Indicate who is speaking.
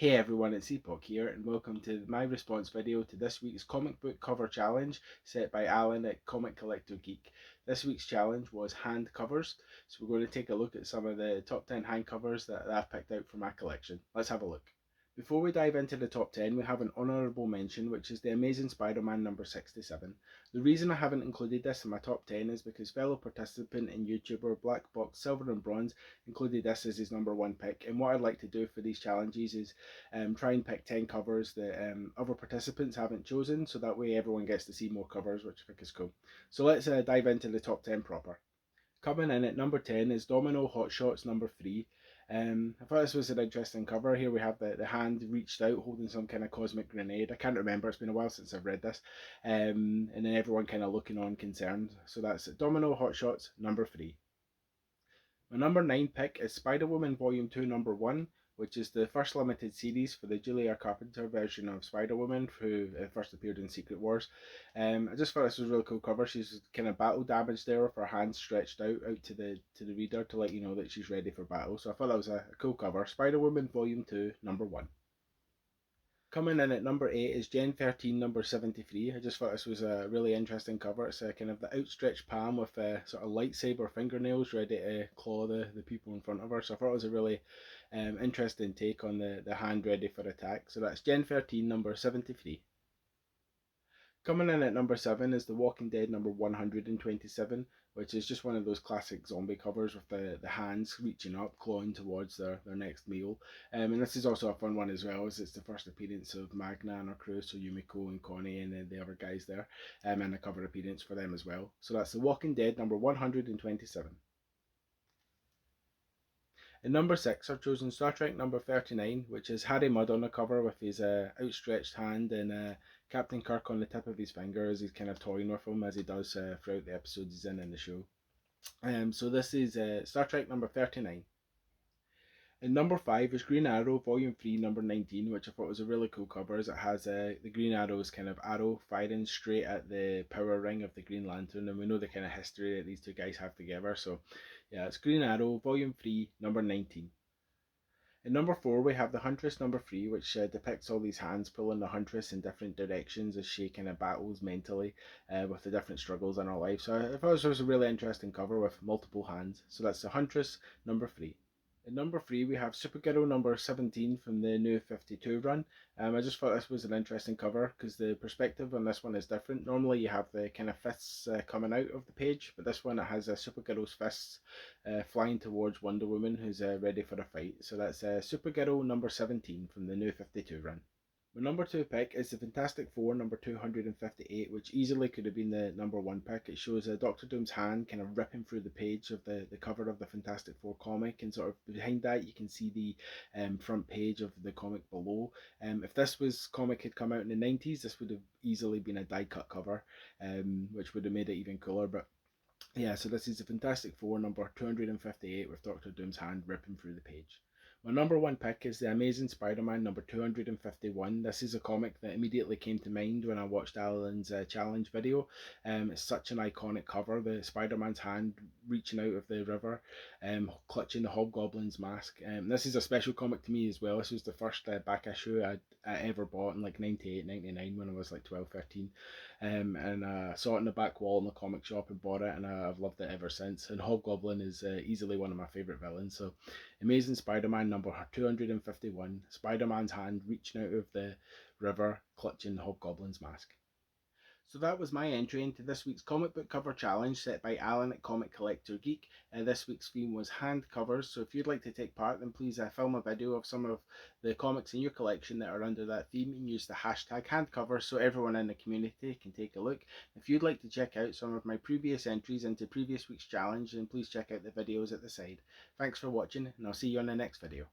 Speaker 1: Hey everyone, it's Epoch here, and welcome to my response video to this week's comic book cover challenge set by Alan at Comic Collector Geek. This week's challenge was hand covers, so we're going to take a look at some of the top 10 hand covers that I've picked out for my collection. Let's have a look. Before we dive into the top 10, we have an honourable mention, which is the Amazing Spider-Man number 67. The reason I haven't included this in my top 10 is because fellow participant and YouTuber BlackBoxedSilverandBronze included this as his number one pick, and what I'd like to do for these challenges is try and pick 10 covers that other participants haven't chosen, so that way everyone gets to see more covers, which I think is cool. So let's dive into the top 10 proper. Coming in at number 10 is Domino Hot Shots number 3. I thought this was an interesting cover. Here we have the hand reached out holding some kind of cosmic grenade. I can't remember, it's been a while since I've read this. And then everyone kind of looking on concerned. So that's Domino Hot Shots number 3. My number 9 pick is Spider-Woman Volume 2 number 1, which is the first limited series for the Julia Carpenter version of Spider-Woman, who first appeared in Secret Wars. I just thought this was a really cool cover. She's kind of battle damaged there with her hands stretched out to the reader to let you know that she's ready for battle. So I thought that was a cool cover. Spider-Woman Volume 2 number 1. Coming in at number 8 is Gen 13 number 73. I just thought this was a really interesting cover. It's kind of the outstretched palm with sort of lightsaber fingernails ready to claw the people in front of her. So I thought it was a really interesting take on the hand ready for attack. So that's Gen 13 number 73. Coming in at number 7 is The Walking Dead number 127, which is just one of those classic zombie covers with the hands reaching up, clawing towards their next meal. And this is also a fun one as well, as it's the first appearance of Magna and her crew, so Yumiko and Connie and the other guys there, and a cover appearance for them as well. So that's The Walking Dead number 127. In number 6, I've chosen Star Trek number 39, which is Harry Mudd on the cover with his outstretched hand and Captain Kirk on the tip of his finger as he's kind of toying with him as he does throughout the episodes he's in the show. So this is Star Trek number 39. And number 5 is Green Arrow Volume 3 number 19, which I thought was a really cool cover, as it has the Green Arrow's kind of arrow firing straight at the power ring of the Green Lantern, and we know the kind of history that these two guys have together. So yeah, it's Green Arrow Volume 3 number 19. In number 4 we have the Huntress number 3, which depicts all these hands pulling the Huntress in different directions as she kind of battles mentally with the different struggles in her life. So I thought this was a really interesting cover with multiple hands. So that's the Huntress number 3. In number 3 we have Supergirl number 17 from the new 52 run. I just thought this was an interesting cover because the perspective on this one is different. Normally you have the kind of fists coming out of the page, but this one it has Supergirl's fists flying towards Wonder Woman, who's ready for a fight. So that's Supergirl number 17 from the new 52 run. My number 2 pick is the Fantastic Four number 258, which easily could have been the number 1 pick. It shows Doctor Doom's hand kind of ripping through the page of the cover of the Fantastic Four comic, and sort of behind that you can see the front page of the comic below. If this comic had come out in the 90s, this would have easily been a die cut cover, which would have made it even cooler. But yeah, so this is the Fantastic Four number 258 with Doctor Doom's hand ripping through the page. My number 1 pick is The Amazing Spider-Man number 251. This is a comic that immediately came to mind when I watched Alan's challenge video. It's such an iconic cover, the Spider-Man's hand reaching out of the river, clutching the Hobgoblin's mask. This is a special comic to me as well. This was the first back issue I ever bought in like 98, 99 when I was like 12, 13. And I saw it in the back wall in the comic shop and bought it, and I've loved it ever since. And Hobgoblin is easily one of my favourite villains. So Amazing Spider-Man number 251, Spider-Man's hand reaching out of the river, clutching Hobgoblin's mask. So that was my entry into this week's comic book cover challenge set by Alan at Comic Collector Geek. This week's theme was hand covers, so if you'd like to take part, then please film a video of some of the comics in your collection that are under that theme and use the hashtag handcovers so everyone in the community can take a look. If you'd like to check out some of my previous entries into previous week's challenge, then please check out the videos at the side. Thanks for watching, and I'll see you on the next video.